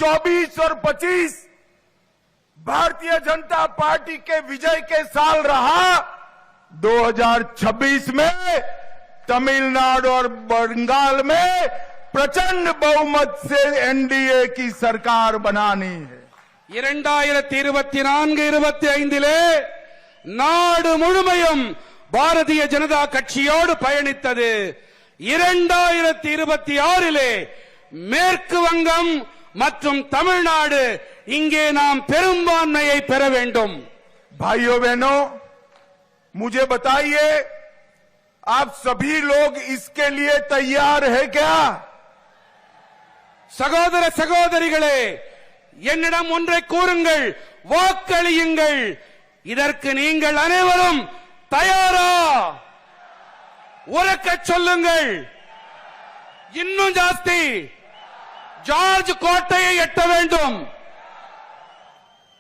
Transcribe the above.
2024 और 25 भारतीय जनता पार्टी के विजय के साल रहा। 2026 में तमिलनाडु और बंगाल में प्रचंड बहुमत से एनडीए की सरकार बनानी है। 2024-25 நாடு முழுமையும் பாரதிய ஜனதா கட்சியோடு பயணித்தது. 2026 மேற்கு வங்கம் மற்றும் தமிழ்நாடு இங்கே நாம் பெரும்பான்மையை பெற வேண்டும். भाइयों बहनों, मुझे बताइए, आप सभी लोग इसके लिए तैयार है क्या? சகோதர சகோதரிகளே, என்னிடம் ஒன்றை கூறுங்கள், வாக்களியுங்கள். இதற்கு நீங்கள் அனைவரும் தயாரா? உரக்க சொல்லுங்கள். இன்னும் ஜாஸ்தி. ஜார்ஜ் கோட்டையை எட்ட வேண்டும்.